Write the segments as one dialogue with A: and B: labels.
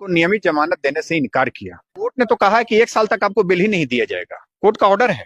A: को नियमित जमानत देने से इनकार किया। कोर्ट ने तो कहा है कि 1 साल तक आपको बेल ही नहीं दिया जाएगा। कोर्ट का ऑर्डर है,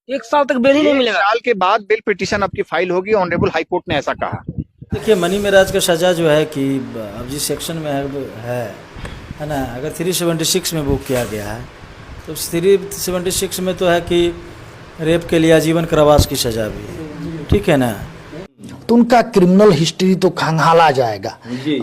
B: 1 साल तक बेल ही नहीं
A: 1
B: मिलेगा।
A: साल के बाद बेल पिटीशन आपकी फाइल होगी। ऑनरेबल हाई कोर्ट ने ऐसा कहा।
C: देखिए, मनी मेराज का सज़ा जो है कि अब जिस सेक्शन में है ना, अगर 376 में बुक किया गया है तो 376 में तो है कि रेप के लिए आजीवन कारावास की सज़ा भी है, ठीक है ना।
D: तो उनका क्रिमिनल हिस्ट्री तो खंगाला जाएगा।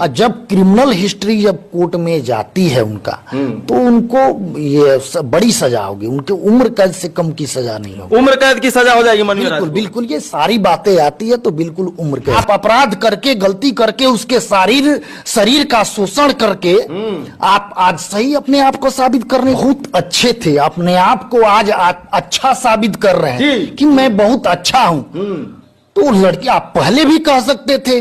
D: और जब क्रिमिनल हिस्ट्री जब कोर्ट में जाती है उनका, तो उनको ये बड़ी सजा होगी, उनके उम्र कैद से कम की सजा नहीं होगी।
E: उम्र कैद की सजा हो जाएगी मनी मेराज
D: बिल्कुल
E: को।
D: बिल्कुल, ये सारी बातें आती है तो बिल्कुल उम्र कैद। आप अपराध करके, गलती करके, उसके शरीर का शोषण करके आप आज सही अपने आप को साबित करने बहुत अच्छे थे, अपने आप को आज अच्छा साबित कर रहे हैं कि मैं बहुत अच्छा हूं। तो लड़की आप पहले भी कह सकते थे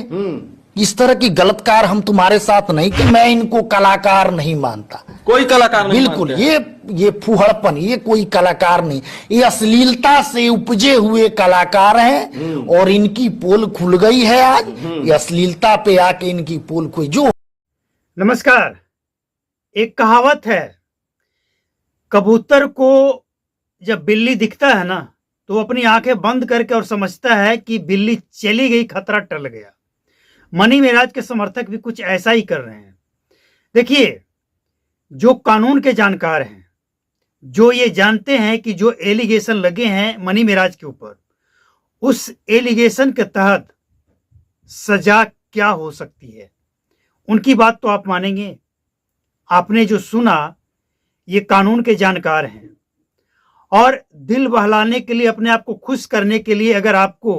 D: इस तरह की गलत कार हम तुम्हारे साथ नहीं कि मैं इनको कलाकार नहीं मानता।
E: कोई कलाकार नहीं
D: बिल्कुल,
E: मानते।
D: ये फूहड़पन, ये कोई कलाकार नहीं, ये अश्लीलता से उपजे हुए कलाकार हैं। और इनकी पोल खुल गई है आज, ये अश्लीलता पे आके इनकी पोल खुल। जो
F: नमस्कार, एक कहावत है, कबूतर को जब बिल्ली दिखता है ना तो अपनी आंखें बंद करके और समझता है कि बिल्ली चली गई, खतरा टल गया। मनी मेराज के समर्थक भी कुछ ऐसा ही कर रहे हैं। देखिए, जो कानून के जानकार हैं, जो ये जानते हैं कि जो एलिगेशन लगे हैं मनी मेराज के ऊपर, उस एलिगेशन के तहत सजा क्या हो सकती है, उनकी बात तो आप मानेंगे। आपने जो सुना, ये कानून के जानकार हैं। और दिल बहलाने के लिए, अपने आप को खुश करने के लिए अगर आपको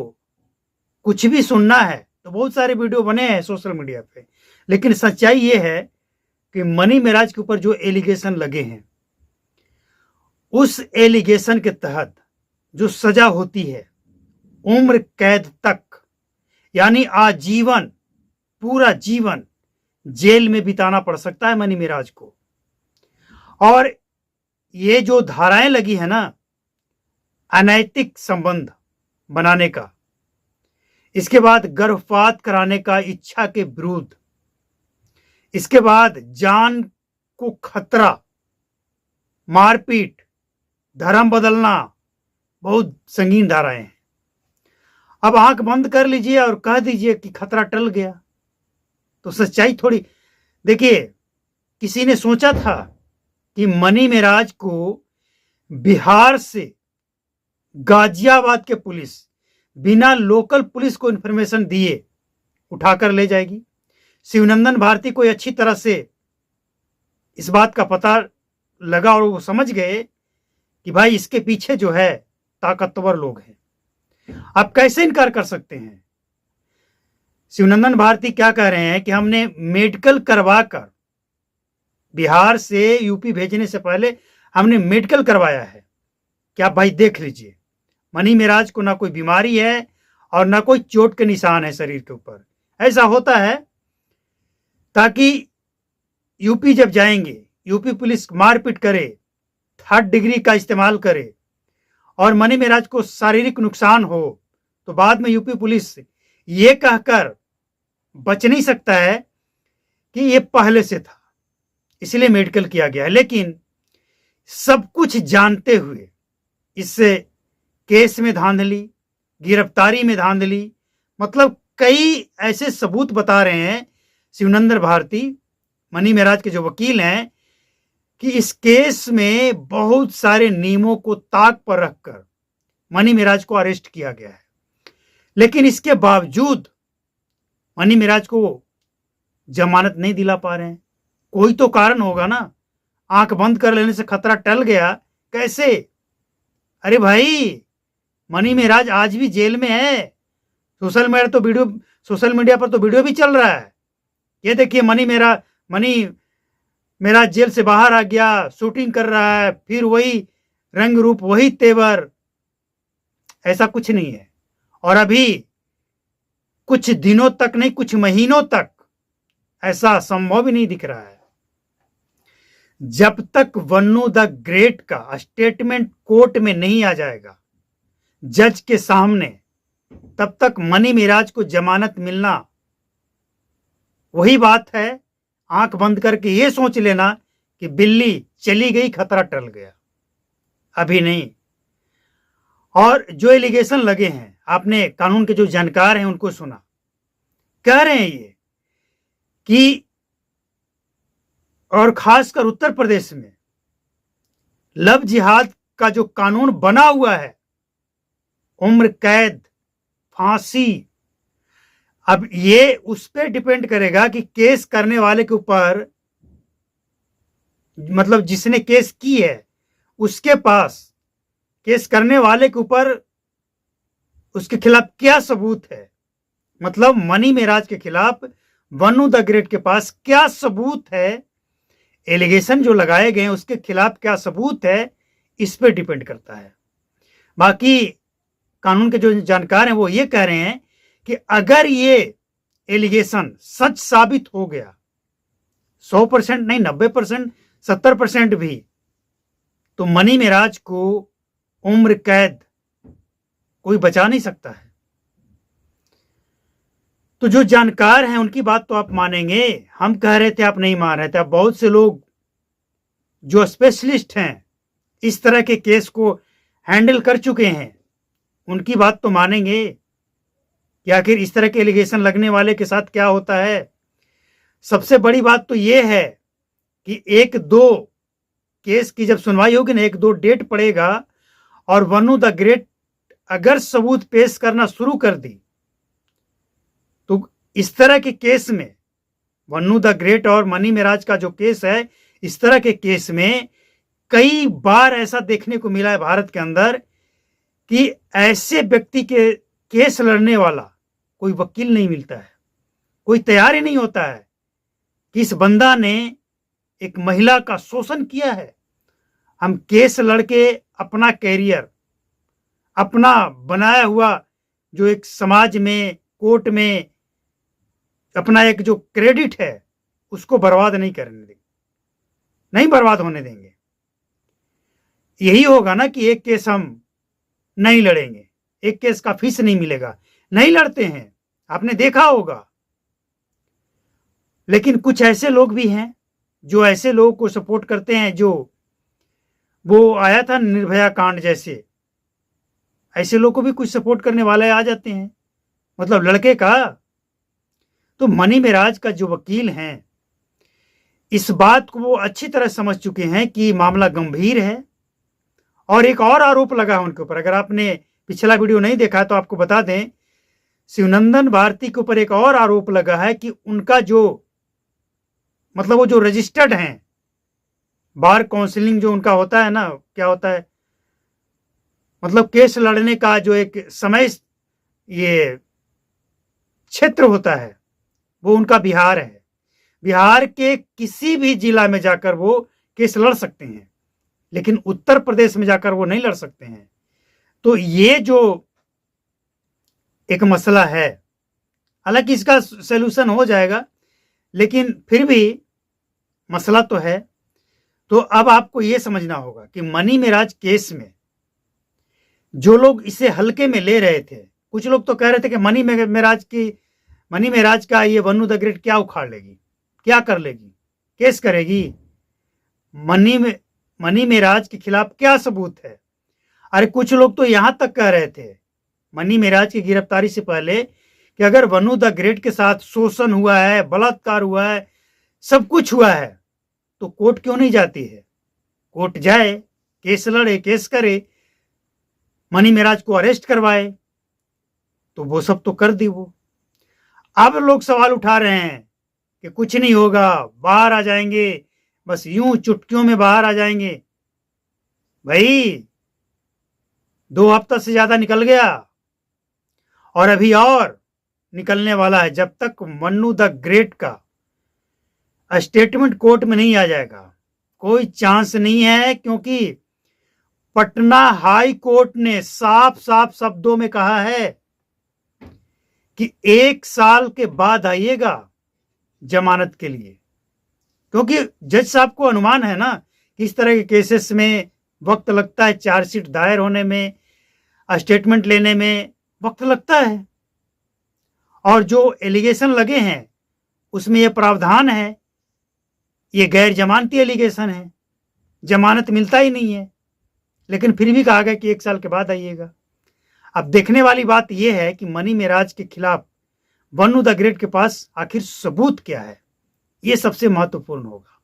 F: कुछ भी सुनना है तो बहुत सारे वीडियो बने हैं सोशल मीडिया पे, लेकिन सच्चाई ये है कि मनी मेराज के ऊपर जो एलिगेशन लगे हैं, उस एलिगेशन के तहत जो सजा होती है उम्र कैद तक, यानी आजीवन, पूरा जीवन जेल में बिताना पड़ सकता है मनी मेराज को। और ये जो धाराएं लगी है ना, अनैतिक संबंध बनाने का, इसके बाद गर्भपात कराने का इच्छा के विरुद्ध, इसके बाद जान को खतरा, मारपीट, धर्म बदलना, बहुत संगीन धाराएं हैं। अब आंख बंद कर लीजिए और कह दीजिए कि खतरा टल गया, तो सच्चाई थोड़ी। देखिए, किसी ने सोचा था कि मनी मेराज को बिहार से गाजियाबाद के पुलिस बिना लोकल पुलिस को इंफॉर्मेशन दिए उठाकर ले जाएगी। शिवनंदन भारती को अच्छी तरह से इस बात का पता लगा और वो समझ गए कि भाई इसके पीछे जो है ताकतवर लोग हैं। आप कैसे इनकार कर सकते हैं? शिवनंदन भारती क्या कह रहे हैं कि हमने मेडिकल करवाकर, बिहार से यूपी भेजने से पहले हमने मेडिकल करवाया है, क्या भाई देख लीजिए। मनी मेराज को ना कोई बीमारी है और ना कोई चोट के निशान है शरीर के ऊपर। ऐसा होता है ताकि यूपी जब जाएंगे, यूपी पुलिस मारपीट करे, 3rd डिग्री का इस्तेमाल करे और मनी मेराज को शारीरिक नुकसान हो, तो बाद में यूपी पुलिस ये कहकर बच नहीं सकता है कि ये पहले से था, इसलिए मेडिकल किया गया है। लेकिन सब कुछ जानते हुए इससे केस में धांधली, गिरफ्तारी में धांधली, मतलब कई ऐसे सबूत बता रहे हैं शिवनंदन भारती, मनी मेराज के जो वकील हैं, कि इस केस में बहुत सारे नियमों को ताक पर रखकर मनी मेराज को अरेस्ट किया गया है। लेकिन इसके बावजूद मनी मेराज को जमानत नहीं दिला पा रहे हैं। कोई तो कारण होगा ना। आंख बंद कर लेने से खतरा टल गया कैसे? अरे भाई, मनी मेराज आज भी जेल में है। सोशल मीडिया पर तो वीडियो भी चल रहा है। ये देखिए, मनी मेराज जेल से बाहर आ गया, शूटिंग कर रहा है, फिर वही रंग रूप, वही तेवर। ऐसा कुछ नहीं है। और अभी कुछ दिनों तक नहीं, कुछ महीनों तक ऐसा संभव ही नहीं दिख रहा है। जब तक वन्नू द ग्रेट का स्टेटमेंट कोर्ट में नहीं आ जाएगा, जज के सामने, तब तक मनी मेराज को जमानत मिलना, वही बात है, आंख बंद करके ये सोच लेना कि बिल्ली चली गई, खतरा टल गया, अभी नहीं। और जो एलिगेशन लगे हैं, आपने कानून के जो जानकार हैं उनको सुना, कह रहे हैं ये कि और खासकर उत्तर प्रदेश में लव जिहाद का जो कानून बना हुआ है, उम्र कैद, फांसी, अब ये उस पर डिपेंड करेगा कि केस करने वाले के ऊपर, मतलब जिसने केस की है उसके पास केस करने वाले के ऊपर उसके खिलाफ क्या सबूत है। मतलब मनी मेराज के खिलाफ वनु द ग्रेट के पास क्या सबूत है, एलिगेशन जो लगाए गए हैं उसके खिलाफ क्या सबूत है, इस पर डिपेंड करता है। बाकी कानून के जो जानकार हैं वो ये कह रहे हैं कि अगर ये एलिगेशन सच साबित हो गया, 100% नहीं, 90%, 70% भी, तो मनी मेराज को उम्र कैद कोई बचा नहीं सकता है। तो जो जानकार हैं उनकी बात तो आप मानेंगे, हम कह रहे थे आप नहीं मान रहे थे। अब बहुत से लोग जो स्पेशलिस्ट हैं, इस तरह के केस को हैंडल कर चुके हैं, उनकी बात तो मानेंगे कि आखिर इस तरह के एलिगेशन लगने वाले के साथ क्या होता है। सबसे बड़ी बात तो यह है कि 1-2 केस की जब सुनवाई होगी ना, 1-2 डेट पड़ेगा, और वनु द ग्रेट अगर सबूत पेश करना शुरू कर दी तो इस तरह के केस में, वनु द ग्रेट और मनी मेराज का जो केस है, इस तरह के केस में कई बार ऐसा देखने को मिला है भारत के अंदर कि ऐसे व्यक्ति के केस लड़ने वाला कोई वकील नहीं मिलता है, कोई तैयार ही नहीं होता है कि इस बंदा ने एक महिला का शोषण किया है, हम केस लड़के अपना कैरियर, अपना बनाया हुआ जो एक समाज में, कोर्ट में अपना एक जो क्रेडिट है उसको बर्बाद नहीं करने देंगे, नहीं बर्बाद होने देंगे। यही होगा ना कि एक केस हम नहीं लड़ेंगे, एक केस का फीस नहीं मिलेगा, नहीं लड़ते हैं, आपने देखा होगा। लेकिन कुछ ऐसे लोग भी हैं जो ऐसे लोगों को सपोर्ट करते हैं, जो वो आया था निर्भया कांड जैसे, ऐसे लोगों को भी कुछ सपोर्ट करने वाले आ जाते हैं, मतलब लड़के का। तो मनी मेराज का जो वकील हैं, इस बात को वो अच्छी तरह समझ चुके हैं कि मामला गंभीर है। और एक और आरोप लगा उनके ऊपर, अगर आपने पिछला वीडियो नहीं देखा तो आपको बता दें, शिवनंदन भारती के ऊपर एक और आरोप लगा है कि उनका जो, मतलब वो जो रजिस्टर्ड हैं, बार काउंसलिंग जो उनका होता है ना, क्या होता है, मतलब केस लड़ने का जो एक समय, ये क्षेत्र होता है, वो उनका बिहार है। बिहार के किसी भी जिला में जाकर वो केस लड़ सकते हैं, लेकिन उत्तर प्रदेश में जाकर वो नहीं लड़ सकते हैं। तो ये जो एक मसला है, हालांकि इसका सलूशन हो जाएगा, लेकिन फिर भी मसला तो है। तो अब आपको ये समझना होगा कि मनी मेराज केस में जो लोग इसे हल्के में ले रहे थे, कुछ लोग तो कह रहे थे कि मनी मेराज का ये वनु द ग्रेट क्या उखाड़ लेगी, क्या कर लेगी, केस करेगी, मनी मेराज के खिलाफ क्या सबूत है। अरे कुछ लोग तो यहां तक कह रहे थे मनी मेराज की गिरफ्तारी से पहले कि अगर वनु द ग्रेट के साथ शोषण हुआ है, बलात्कार हुआ है, सब कुछ हुआ है, तो कोर्ट क्यों नहीं जाती है, कोर्ट जाए, केस लड़े, केस करे, मनी मेराज को अरेस्ट करवाए। तो वो सब तो कर दी वो। अब लोग सवाल उठा रहे हैं कि कुछ नहीं होगा, बाहर आ जाएंगे, बस यूं चुटकियों में बाहर आ जाएंगे। भाई 2 हफ्ता से ज्यादा निकल गया और अभी और निकलने वाला है। जब तक मन्नू द ग्रेट का स्टेटमेंट कोर्ट में नहीं आ जाएगा, कोई चांस नहीं है, क्योंकि पटना हाई कोर्ट ने साफ साफ शब्दों में कहा है कि 1 साल के बाद आइएगा जमानत के लिए, क्योंकि जज साहब को अनुमान है ना कि इस तरह के केसेस में वक्त लगता है, चार्जशीट दायर होने में, स्टेटमेंट लेने में वक्त लगता है। और जो एलिगेशन लगे हैं उसमें यह प्रावधान है ये गैर जमानती एलिगेशन है, जमानत मिलता ही नहीं है, लेकिन फिर भी कहा गया कि 1 साल के बाद आइएगा। अब देखने वाली बात यह है कि मनी मेराज के खिलाफ बन्नू द ग्रेट के पास आखिर सबूत क्या है, ये सबसे महत्वपूर्ण होगा।